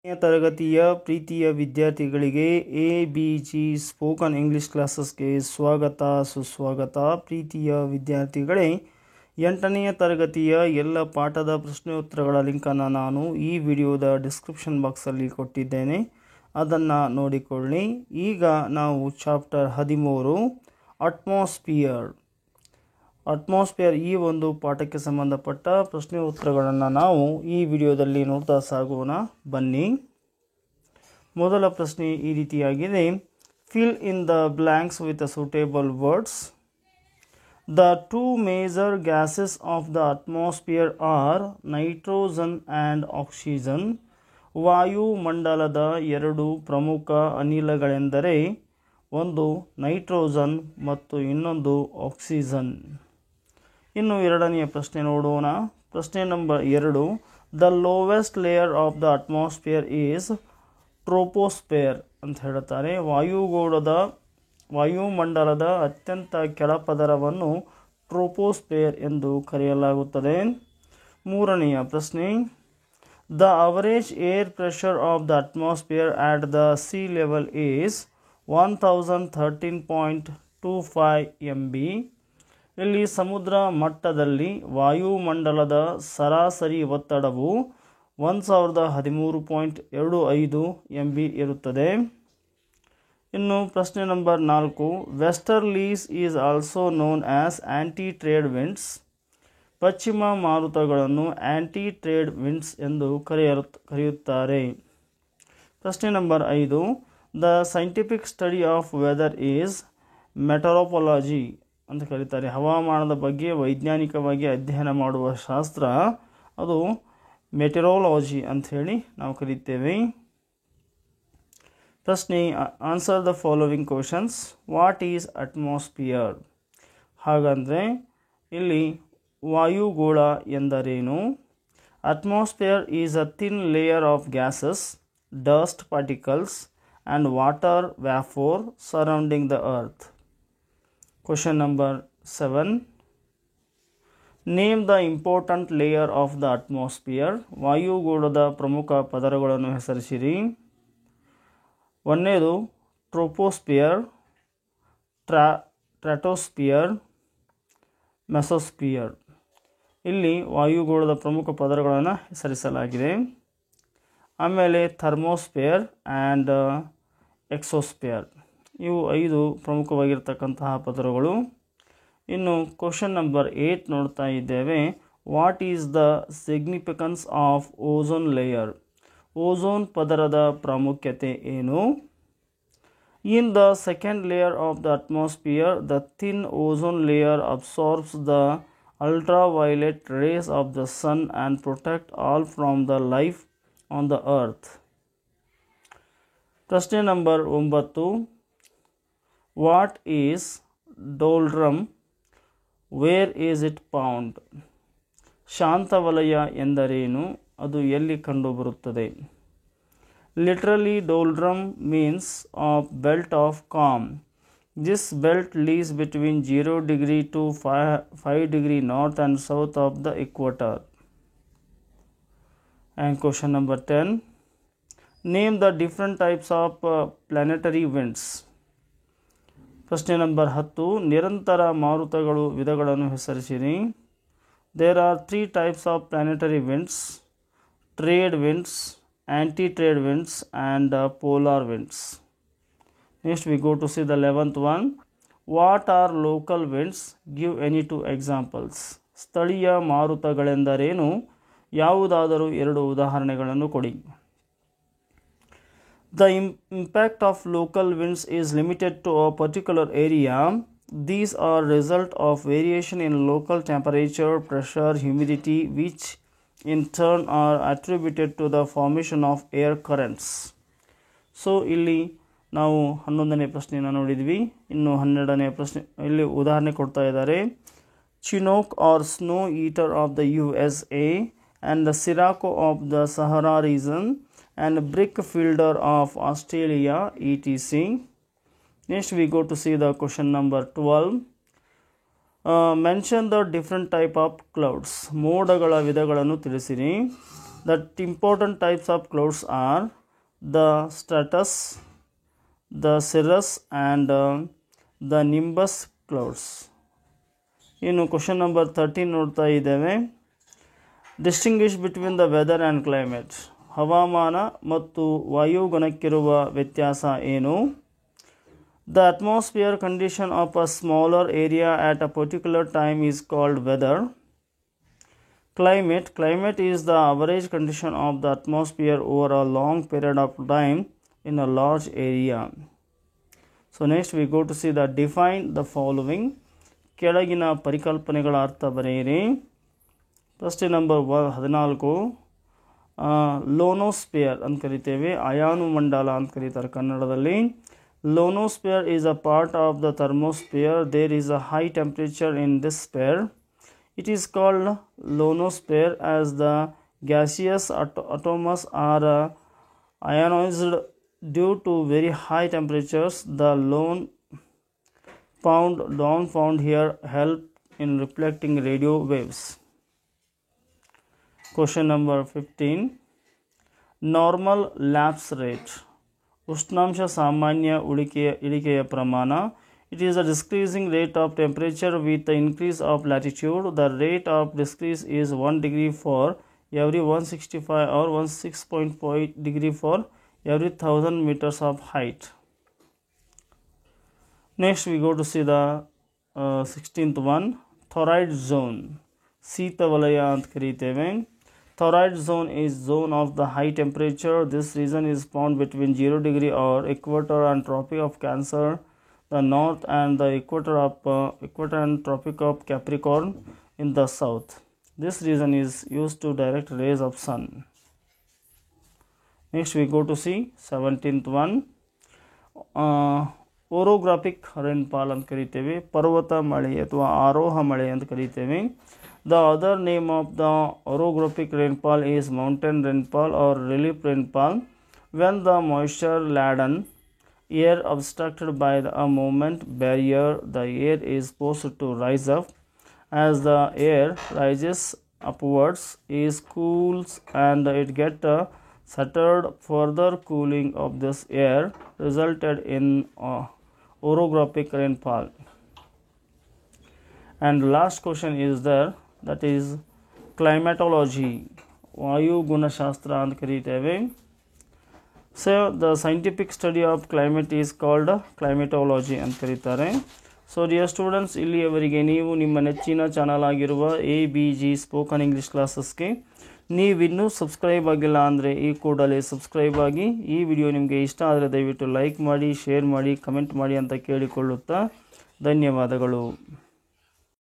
ತರಗತಿಯ ಪ್ರೀತಿಯ ವಿದ್ಯಾರ್ಥಿಗಳಿಗೆ ಎಬಿಜಿ ಸ್ಪೋಕನ್ ಇಂಗ್ಲಿಷ್ ಕ್ಲಾಸಸ್ಗೆ ಸ್ವಾಗತ ಸುಸ್ವಾಗತ. ಪ್ರೀತಿಯ ವಿದ್ಯಾರ್ಥಿಗಳೇ, 8ನೇ ತರಗತಿಯ ಎಲ್ಲ ಪಾಠದ ಪ್ರಶ್ನೆ ಉತ್ತರಗಳ ಲಿಂಕನ್ನು ನಾನು ಈ ವಿಡಿಯೋದ ಡಿಸ್ಕ್ರಿಪ್ಷನ್ ಬಾಕ್ಸಲ್ಲಿ ಕೊಟ್ಟಿದ್ದೇನೆ, ಅದನ್ನು ನೋಡಿಕೊಳ್ಳಿ. ಈಗ ನಾವು ಚಾಪ್ಟರ್ 13 ಅಟ್ಮಾಸ್ಫಿಯರ್ ಈ ಒಂದು ಪಾಠಕ್ಕೆ ಸಂಬಂಧಪಟ್ಟ ಪ್ರಶ್ನೆ ಉತ್ತರಗಳನ್ನು ನಾವು ಈ ವಿಡಿಯೋದಲ್ಲಿ ನೋಡ್ತಾ ಸಾಗೋಣ. ಬನ್ನಿ. ಮೊದಲ ಪ್ರಶ್ನೆ ಈ ರೀತಿಯಾಗಿದೆ. Fill in the blanks with suitable words. The two major gases of the atmosphere are nitrogen and oxygen. ವಾಯುಮಂಡಲದ ಎರಡು ಪ್ರಮುಖ ಅನಿಲಗಳೆಂದರೆ ಒಂದು ನೈಟ್ರೋಜನ್ ಮತ್ತು ಇನ್ನೊಂದು ಆಕ್ಸಿಜನ್. ಇನ್ನು ಎರಡನೆಯ ಪ್ರಶ್ನೆ ನೋಡೋಣ. ಪ್ರಶ್ನೆ number 2. The lowest layer of the atmosphere is troposphere ಅಂತ ಹೇಳುತ್ತಾರೆ. ವಾಯುಮಂಡಲದ ಅತ್ಯಂತ ಕೆಳಪದರವನ್ನು ಟ್ರೋಪೋಸ್ಫಿಯರ್ ಎಂದು ಕರೆಯಲಾಗುತ್ತದೆ. ಮೂರನೆಯ ಪ್ರಶ್ನೆ. The average air pressure of the atmosphere at the sea level is 1013.25 MB. ಇಲ್ಲಿ ಸಮುದ್ರ ಮಟ್ಟದಲ್ಲಿ ವಾಯುಮಂಡಲದ ಸರಾಸರಿ ಒತ್ತಡವು 1013.25 MB ಇರುತ್ತದೆ. ಇನ್ನು ಪ್ರಶ್ನೆ number 4. Westerlies is also known as anti trade winds. ಪಶ್ಚಿಮ ಮಾರುತಗಳನ್ನು ಆ್ಯಂಟಿ ಟ್ರೇಡ್ ವಿಂಡ್ಸ್ ಎಂದು ಕರೆಯುತ್ತಾರೆ. ಪ್ರಶ್ನೆ number 5. The scientific study of weather is meteorology ಅಂತ ಕರೀತಾರೆ. ಹವಾಮಾನದ ಬಗ್ಗೆ ವೈಜ್ಞಾನಿಕವಾಗಿ ಅಧ್ಯಯನ ಮಾಡುವ ಶಾಸ್ತ್ರ ಅದು ಮೆಟೆರೋಲಜಿ ಅಂಥೇಳಿ ನಾವು ಕರೀತೇವೆ. ಪ್ರಶ್ನೆ. Answer the following questions. What is atmosphere? ಹಾಗಂದರೆ ಇಲ್ಲಿ ವಾಯುಗೋಳ ಎಂದರೇನು? Atmosphere is a thin layer of gases, dust particles and water vapor surrounding the earth. Question number 7. Name the important layer of the atmosphere. ವಾಯುಗೋಳದ ಪ್ರಮುಖ ಪದರಗಳನ್ನು ಹೆಸರಿಸಿರಿ. ಒಂದನೇದು troposphere, stratosphere, ಮೆಸೋಸ್ಫಿಯರ್. ಇಲ್ಲಿ ವಾಯುಗೋಳದ ಪ್ರಮುಖ ಪದರಗಳನ್ನು ಹೆಸರಿಸಲಾಗಿದೆ. ಆಮೇಲೆ ಥರ್ಮೋಸ್ಫಿಯರ್ ಆ್ಯಂಡ್ ಎಕ್ಸೋಸ್ಫಿಯರ್. ಇವು 5 ಪ್ರಮುಖವಾಗಿರ್ತಕ್ಕಂತಹ ಪದರಗಳು. ಇನ್ನು ಕ್ವಶನ್ ನಂಬರ್ 8 ನೋಡ್ತಾ ಇದ್ದೇವೆ. What is the significance of ozone layer? Ozone ಪದರದ ಪ್ರಾಮುಖ್ಯತೆ ಏನು? In the second layer of the atmosphere the thin ozone layer absorbs the ultraviolet rays of the sun and protect all from the life on the earth. ಪ್ರಶ್ನೆ number 9. What is doldrum? Where is it found? ಶಾಂತವಲಯ ಎಂದರೇನು? ಅದು ಎಲ್ಲಿ ಕಂಡುಬರುತ್ತದೆ? Literally doldrum means of belt of calm. This belt lies between 0 degree to 5 degree north and south of the equator. And question number 10. Name the different types of planetary winds. ಪ್ರಶ್ನೆ number 10. ನಿರಂತರ ಮಾರುತಗಳು ವಿಧಗಳನ್ನು ಹೆಸರಿಸಿರಿ. There are 3 types of planetary winds: trade winds, anti-trade winds and polar winds. Next we go to see the 11th one. What are local winds? Give any 2 examples. ಸ್ಥಳೀಯ ಮಾರುತಗಳೆಂದರೇನು? ಯಾವುದಾದರೂ 2 ಉದಾಹರಣೆಗಳನ್ನು ಕೊಡಿ. The impact of local winds is limited to a particular area. These are result of variation in local temperature, pressure, humidity, which in turn are attributed to the formation of air currents. So ಇಲ್ಲಿ ನಾವು 11ನೇ ಪ್ರಶ್ನೆಯನ್ನು ನೋಡಿದ್ವಿ. ಇನ್ನು 12ನೇ ಪ್ರಶ್ನೆ ಇಲ್ಲಿ ಉದಾಹರಣೆ ಕೊಡ್ತಾ ಇದ್ದಾರೆ. Chinook or snow eater of the USA and the Sirocco of the Sahara region and brick fielder of Australia etc. Next we go to see the question number 12. Mention the different type of clouds. ಮೋಡಗಳ ವಿಧಗಳನ್ನು ತಿಳಿಸಿರಿ. The important types of clouds are the stratus, the cirrus and the nimbus clouds. ಇನ್ನು question number 13 ನೋಡ್ತಾ ಇದ್ದೇವೆ. Distinguish between the weather and climate. ಹವಾಮಾನ ಮತ್ತು ವಾಯುಗುಣಕ್ಕಿರುವ ವ್ಯತ್ಯಾಸ ಏನು? The atmosphere condition of a smaller area at a particular time is called weather. Climate is the average condition of the atmosphere over a long period of time in a large area. So next we go to see the define the following. ಕೆಳಗಿನ ಪರಿಕಲ್ಪನೆಗಳ ಅರ್ಥ ಬರೆಯಿರಿ. ಪ್ರಶ್ನೆ number 14 ಲೋನೋಸ್ಪಿಯರ್ ಅಂತ ಕರಿತೇವೆ, ಅಯಾನು ಮಂಡಲ ಅಂತ ಕರೀತಾರೆ ಕನ್ನಡದಲ್ಲಿ. Lonosphere is a part of the thermosphere. There is a high temperature in this sphere. It is called lonosphere as the gaseous atoms are ionized due to very high temperatures. The lone found here help in reflecting radio waves. Question number 15. Normal lapse rate. ಉಷ್ಣಾಂಶ ಸಾಮಾನ್ಯ ಇಳಿಕೆಯ ಪ್ರಮಾಣ. It is a decreasing rate of temperature with the increase of latitude. The rate of decrease is 1 degree for every 165 or 16.5 degree for every 1000 meters of height. Next we go to see the 16th one, torrid zone. ಶೀತ ವಲಯ ಅಂತ ಕರೀತೇವೆ. Torrid zone is zone of the high temperature. This region is found between 0 degree or equator and Tropic of Cancer, the north, and the equator and Tropic of Capricorn in the south. This region is used to direct rays of sun. Next we go to see 17th one, orographic rainfall ಅಂತ ಕರೀತೇವೆ. ಪರ್ವತ ಮಳೆ ಅಥವಾ ಆರೋಹ ಮಳೆ ಅಂತ ಕರೀತೇವೆ. The other name of the orographic rainfall is mountain rainfall or relief rainfall. When the moisture-laden air obstructed by a movement barrier, the air is forced to rise up. As the air rises upwards, it cools and it gets scattered. Further cooling of this air resulted in orographic rainfall. And last question is there, that is climatology. ವಾಯು ಗುಣಶಾಸ್ತ್ರ ಅಂತ ಕರೀತೇವೆ. So the scientific study of climate is called climatology ಅಂತ ಕರೀತಾರೆ. So dear students, ಇಲ್ಲಿಯವರೆಗೆ ನೀವು ನಿಮ್ಮ ನೆಚ್ಚಿನ ಚಾನಲ್ ಆಗಿರುವ ABG ಸ್ಪೋಕನ್ ಇಂಗ್ಲೀಷ್ ಕ್ಲಾಸಸ್ಗೆ ನೀವಿನ್ನೂ ಸಬ್ಸ್ಕ್ರೈಬ್ ಆಗಿಲ್ಲ ಅಂದರೆ ಈ ಕೂಡಲೇ ಸಬ್ಸ್ಕ್ರೈಬ್ ಆಗಿ. ಈ ವಿಡಿಯೋ ನಿಮಗೆ ಇಷ್ಟ ಆದರೆ ದಯವಿಟ್ಟು ಲೈಕ್ ಮಾಡಿ, ಶೇರ್ ಮಾಡಿ, ಕಮೆಂಟ್ ಮಾಡಿ ಅಂತ ಕೇಳಿಕೊಳ್ಳುತ್ತಾ ಧನ್ಯವಾದಗಳು.